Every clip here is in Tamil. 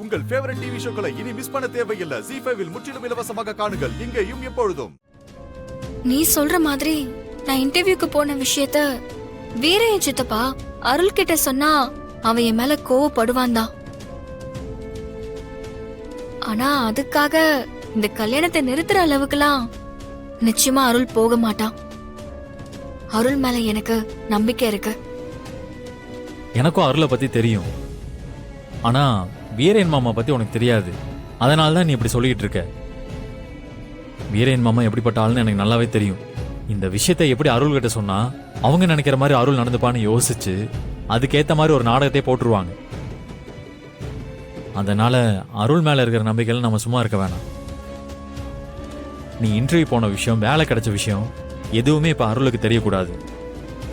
உங்கள் ஃபேவரட் டிவி ஷோக்களை இனி மிஸ் பண்ண தேவையில்லை. ZEE5 இல் முற்றிலும் இலவசமாக காணுங்கள். இங்கேயும் எப்பொழுதும். நீ சொல்ற மாதிரி நான் இன்டர்வியூக்கு போன விஷயத்த வேற என் சித்தப்பா அருள் கிட்ட சொன்னா அவன் என் மேல கோவப்படுவான் தான். ஆனா அதுக்காக இந்த கல்யாணத்தை நிறுத்துற அளவுக்குலாம் நிச்சயமா அருள் போக மாட்டான். அருள் மேல எனக்கு நம்பிக்கை இருக்கு. எனக்கும் அருளை பத்தி தெரியும். ஆனா வீரன் மாமா பத்தி உனக்கு தெரியாது. அதனால தான் நீ இப்படி சொல்லிட்டு இருக்க. வீரன் மாமா எப்படிப்பட்ட ஆளுன்னு எனக்கு நல்லாவே தெரியும். இந்த விஷயத்தை எப்படி அருள் கிட்ட சொன்னா அவங்க நினைக்கிற மாதிரி அருள் நடந்துப்பான்னு யோசிச்சு அதுக்கேத்த மாதிரி ஒரு நாடகத்தை போட்டுருவாங்க. அதனால அருள் மேல இருக்கிற நம்பிக்கையில நம்ம சும்மா இருக்க வேணாம். நீ இன்டர்வியூ போன விஷயம், வேலை கிடைச்ச விஷயம் எதுவுமே இப்ப அருளுக்கு தெரியக்கூடாது.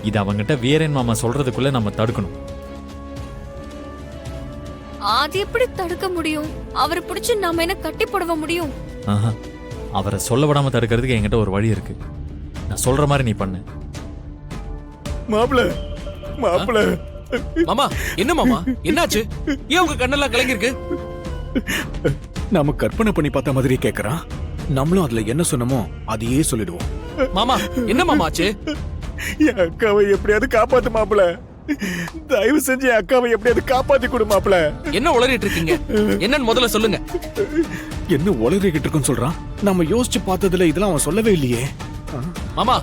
இது அவங்கிட்ட வீரன் மாமா சொல்றதுக்குள்ள நம்ம தடுக்கணும். அது எப்படி தடுக்க முடியும்? அவரை பிடிச்சு நாம என்ன கட்டி போடவ முடியும்? அவரை சொல்ல விடாம தடுக்கிறதுக்கு என்கிட்ட ஒரு வழி இருக்கு. நான் சொல்ற மாதிரி நீ பண்ணு. மாப்ள மாப்ள மாமா, என்ன மாமா, என்னாச்சு? ஏன் உங்க கண்ணெல்லாம் கலங்கிருக்கு? நாம கற்பனை பண்ணி பார்த்த மாதிரி கேக்குறான். நம்மளும் அதுல என்ன சொன்னமோ அதையே சொல்லிடுவோம். மாமா, என்ன மாமா ஆச்சு? என் அக்காவை எப்படியாவது காப்பாத்து மாப்ள. தயவு செஞ்சு என் அக்காவை எப்படியாவது காப்பாத்தி கொடு மாப்ள. என்ன உளறிட்டு இருக்கீங்க? என்னன்னு முதல்ல சொல்லுங்க. என்ன உளறிக்கிட்டு இருக்குன்னு சொல்றான். நம்ம யோசிச்சு பார்த்ததுல இதெல்லாம் அவன் சொல்லவே இல்லையே. மாமா,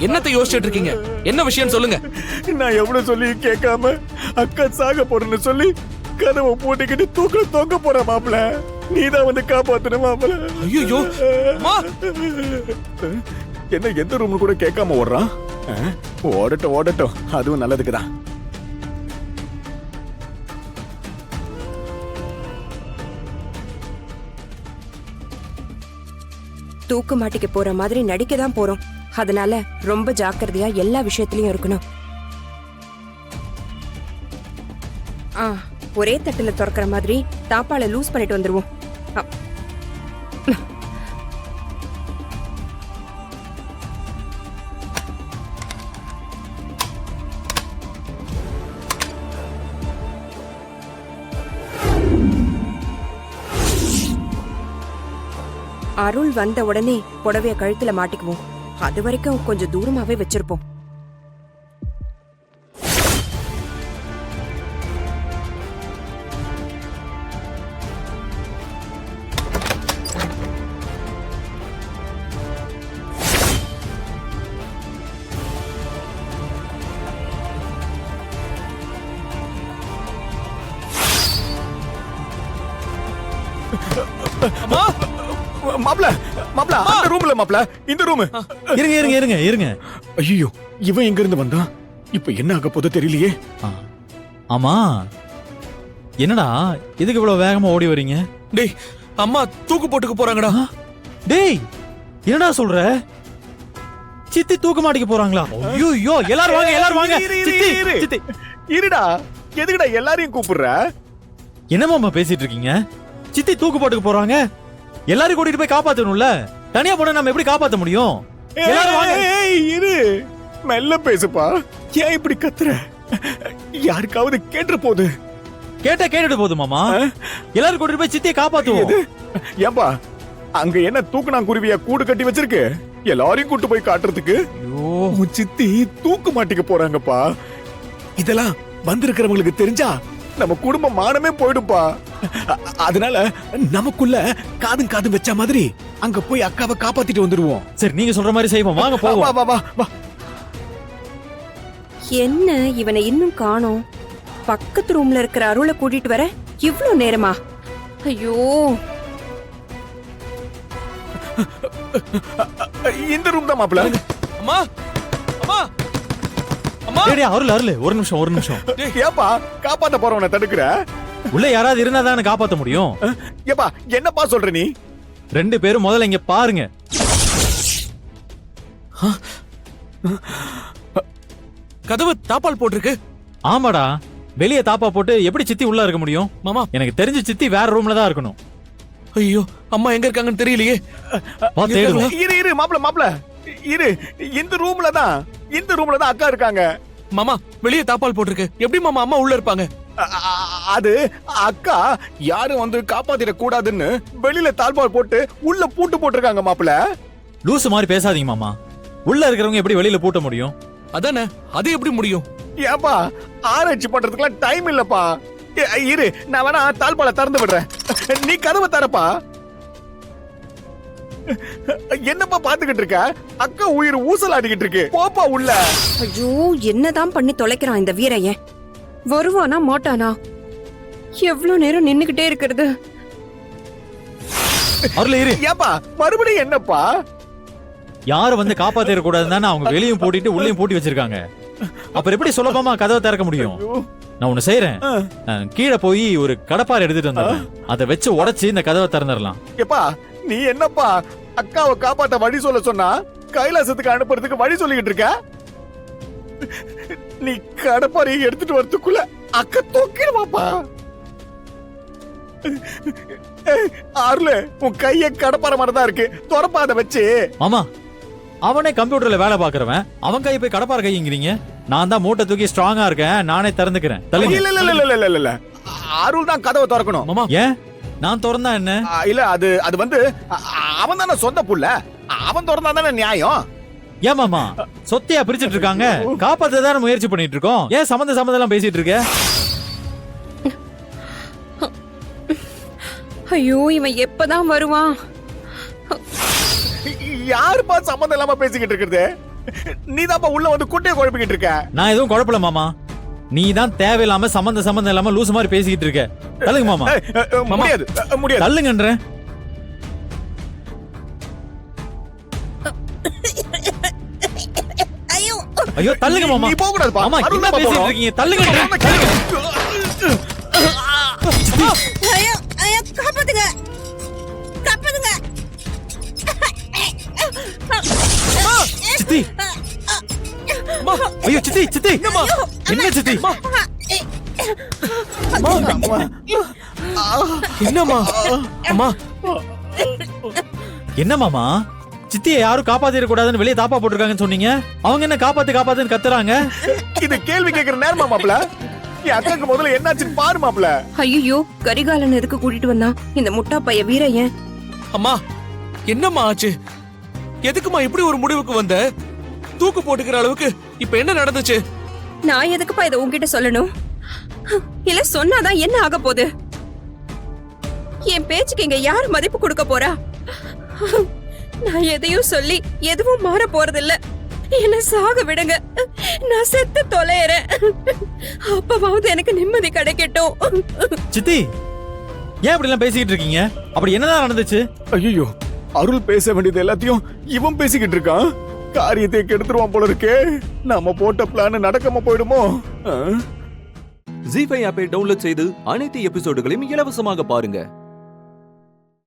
என்னத்தை யோசிச்சுட்டு இருக்கீங்க? என்ன விஷயம் சொல்லுங்க. நான் எவ்வளவு சொல்லி கேட்காம அக்கா சாக போறேன்னு சொல்லி கதவை போட்டுக்கிட்டு தூக்கல தொங்க போற மாப்ள. நீதான் வந்து காப்பாத்தணும் மாப்ள. ஐயோ, என்ன எந்த ரூம் கூட கேட்காம ஓடுறான்? ஓடட்டும் ஓடட்டும், அதுவும் நல்லதுக்குதான். தூக்கு மாட்டிக்க போற மாதிரி நடிக்க தான் போறோம். அதனால ரொம்ப ஜாக்கிரதையா எல்லா விஷயத்திலயும் இருக்கணும். ஒரே தட்டுல திறக்கிற மாதிரி தாப்பால லூஸ் பண்ணிட்டு வந்துருவோம். அருள் வந்த உடனே புடவைய கழுத்துல மாட்டிக்குவோம். அது வரைக்கும் கொஞ்சம் தூரமாவே வச்சிருப்போம். மாப்ள மாப்ள, அந்த ரூம்ல மாப்ள, இந்த ரூம். இருங்க இருங்க இருங்க இருங்க. ஐயோ, இவன் எங்க இருந்து வந்தான்? இப்ப என்ன ஆக போதோ தெரியலையே. ஆமா, என்னடா இதுக்கு இவ்வளவு வேகமா ஓடி வரீங்க? டேய், அம்மா தூக்கு போட்டுக்க போறாங்கடா. டேய், என்னடா சொல்ற? சித்தி தூக்கு மாட்டிக்க போறாங்களா? ஐயோ, எல்லாரும் வாங்க எல்லாரும் வாங்க. சித்தி சித்தி இருடா, எதுக்குடா எல்லாரையும் கூப்பிடுற? என்னமாமா பேசிட்டு இருக்கீங்க? சித்தி தூக்கு போட்டுக்க போறாங்க. எல்லாரும் கூட்டிட்டு போய் காப்பாத்தணும்ல. தனியா போனா நம்ம எப்படி காப்பாத்த முடியும்? எல்லாரும் வாங்க. இரு, மெல்ல பேசுப்பா. ஏன் இப்படி கத்துற? யாருக்காவது கேட்டு போகுது. கேட்டுட்டு போகுது மாமா. எல்லாரும் கூட்டிட்டு போய் சித்தியை காப்பாத்துவோம். ஏன்பா, அங்க என்ன தூக்குனா குருவியா கூடு கட்டி வச்சிருக்கு? எல்லாரையும் கூட்டு போய் காட்டுறதுக்கு உன் சித்தி தூக்கு மாட்டிக்க போறாங்கப்பா. இதெல்லாம் வந்திருக்கிறவங்களுக்கு தெரிஞ்சா நம்ம குடும்ப மானமே போயிடும்பா. அதனால நமக்குள்ள காதும் காதும் வச்ச மாதிரி அங்க போய் அக்காவை காப்பாத்திட்டு வந்துருவோம். சரி, நீங்க சொல்ற மாதிரி செய்வோம். வாங்க போவோம். வா வா வா. என்ன இவனை இன்னும் காணோம்? பக்கத்து ரூம்ல இருக்கிற அருளை கூட்டிட்டு வர இவ்வளவு நேரமா? ஐயோ, இந்த ரூம் தான் மாப்ள. அம்மா அம்மா அம்மா. டேய் அருள் அருள், ஒரு நிமிஷம். ஏப்பா காப்பாத்த போறவனை தடுக்குற? உள்ள யாராவது இருந்தா தானே காப்பாத்த முடியும். ஏப்பா என்னப்பா சொல்ற நீ? ரெண்டு பேரும் முதல்ல இங்க பாருங்க. கதவு தாப்பால் போட்டிருக்கு. ஆமாடா, வெளியே தாப்பா போட்டு எப்படி சித்தி உள்ள இருக்க முடியும்? மாமா, எனக்கு தெரிஞ்ச சித்தி வேற ரூம்ல தான் இருக்கணும். ஐயோ, அம்மா எங்க இருக்காங்கன்னு தெரியலையே. இரு மாப்ள, இரு. இந்த ரூம்ல தான் அக்கா இருக்காங்க. மாமா, வெளியே தாப்பால் போட்டிருக்கு. எப்படி மாமா அம்மா உள்ள இருப்பாங்க? அது அக்கா யாரும் வந்து காப்பாத்திட கூடாதுன்னு வெளியில தாழ்பால் போட்டு உள்ள பூட்டு போட்டிருக்காங்க மாப்பிள. லூசு மாதிரி பேசாதீங்க மாமா. உள்ள இருக்கிறவங்க எப்படி வெளியில பூட்ட முடியும்? அதானே, அது எப்படி முடியும்? ஏப்பா ஆராய்ச்சி பண்றதுக்குலாம் டைம் இல்லப்பா. இரு, நான் வேணா தாழ்பாலை திறந்து விடுறேன், நீ கதவை தரப்பா. என்னப்பா பாத்துக்கிட்டு இருக்க? அக்கா உயிர் ஊசலாடிக்கிட்டு இருக்கு, போப்பா உள்ள. ஐயோ, என்னதான் பண்ணி தொலைக்கிறான் இந்த வீரையன். வருவானா மாட்டானா? எவ்வளவு நேரம் நின்னுகிட்டே இருக்கிறது? அருள் இரு. ஏப்பா மறுபடியும் என்னப்பா? யாரும் வந்து காப்பாத்திட கூடாதுன்னு அவங்க வெளியும் போட்டிட்டு உள்ளேயும் பூட்டி வச்சிருக்காங்க. அப்புறம் எப்படி சுலபமா கதவை திறக்க முடியும்? நான் ஒண்ணு செய்யறேன், கீழே போய் ஒரு கடப்பாரை எடுத்துட்டு வந்துடுறேன். அதை வச்சு உடைச்சு இந்த கதவை திறந்துடலாம். ஏப்பா நீ என்னப்பா அக்காவை காப்பாத்த வழி சொல்ல சொன்னா கைலாசத்துக்கு அனுப்புறதுக்கு வழி சொல்லிக்கிட்டு இருக்க? நீ கடப்பாரையை எடுத்துட்டு வரதுக்குள்ள அக்கா தூக்கிடுவாப்பா. ஆறுல உன் கைய கடப்பார மாதிரி தான் இருக்கு, துறப்பா அதை வச்சு. மாமா, அவனே கம்ப்யூட்டர்ல வேலை பாக்குறவன், அவன் கையை போய் கடப்பார கைங்கிறீங்க. நான் தான் மூட்டை தூக்கி ஸ்ட்ராங்கா இருக்கேன், நானே திறந்துக்கிறேன். தள்ளுங்க. இல்ல இல்ல இல்ல இல்ல இல்ல இல்ல, அருள் தான் கதவை திறக்கணும். மாமா, ஏன் நான் திறந்தா என்ன? இல்ல அது வந்து அவன் தானே சொந்த புள்ள, அவன் திறந்தா தானே நியாயம். ஏன் மாமா சொத்தையா பிரிச்சிட்டு இருக்காங்க? காப்பாத்த தானே முயற்சி பண்ணிட்டு இருக்கோம். ஏன் சம்பந்தம் எல்லாம் பேசிட்டு இருக்க? ஐயோ, இவன் எப்பதான் வருவான்? யாருப்பா சம்பந்தம் இல்லாம பேசிக்கிட்டு இருக்கிறது? நீதான்ப்பா உள்ள வந்து குட்டையை குழப்பிக்கிட்டு இருக்க. நான் எதுவும் குழப்பல மாமா, நீ தான் தேவையில்லாம சம்பந்தம் இல்லாம லூசு மாதிரி பேசிக்கிட்டு இருக்க. தள்ளுங்க மாமா. முடியாது முடியாது. தள்ளுங்கன்ற. ஐயோ தள்ளுங்க மாமா. நீ போக கூடாதுப்பா. மாமா அருள் என்ன தான் பேசிட்டு போகணும். இருக்கீங்க? தள்ளுங்க. ஐயோ ஐயோ, காப்பாத்துங்க காப்பாத்துங்க. சித்தி. ஐயோ சித்தி சித்தி. என்ன சித்தி? என்னம்மா? அம்மா, என்ன மாமா, சித்தியை யாரும் காப்பாத்திட கூடாதுன்னு வெளியே தாப்பா போட்டிருக்காங்கன்னு சொன்னீங்க. அவங்க என்ன காப்பாத்துன்னு கத்துறாங்க? இது கேள்வி கேட்கிற நேரமா மாப்ள? என் அக்காக்கு முதல்ல என்னாச்சுன்னு பாரு மாப்ள. ஐயோ, கரிகாலன் எதுக்கு கூட்டிட்டு வந்தான் இந்த முட்டா பைய வீரையன்? அம்மா, என்னம்மா ஆச்சு? எதுக்குமா இப்படி ஒரு முடிவுக்கு வந்த? தூக்கு போட்டுக்கிற அளவுக்கு இப்ப என்ன நடந்துச்சு? நான் எதுக்குப்பா இதை உன்கிட்ட சொல்லணும்? இல்ல சொன்னாதான் என்ன ஆக போகுது? என் பேச்சுக்கு இங்க யார் மதிப்பு கொடுக்க போறா? நான் எதையும் சொல்லி எதுவும் மாற போறதில்ல. என்ன சாக விடுங்க, நான் செத்து தொலைறேன். அப்பவாவது எனக்கு நிம்மதி கிடைக்கட்டும். சித்தி ஏன் இப்படி எல்லாம் பேசிக்கிட்டு இருக்கீங்க? அப்படி என்னதான் நடந்துச்சு? ஐயோ, அருள் பேச வேண்டியது எல்லாத்தையும் இவன் பேசிக்கிட்டு இருக்கான். காரியத்தை கெடுத்துருவான் போல இருக்கே. நாம போட்ட பிளான் நடக்காம போயிடுமோ? ஜி5 ஆப்பை டவுன்லோட் செய்து அனைத்து எபிசோடுகளையும் இலவசமாக பாருங்க.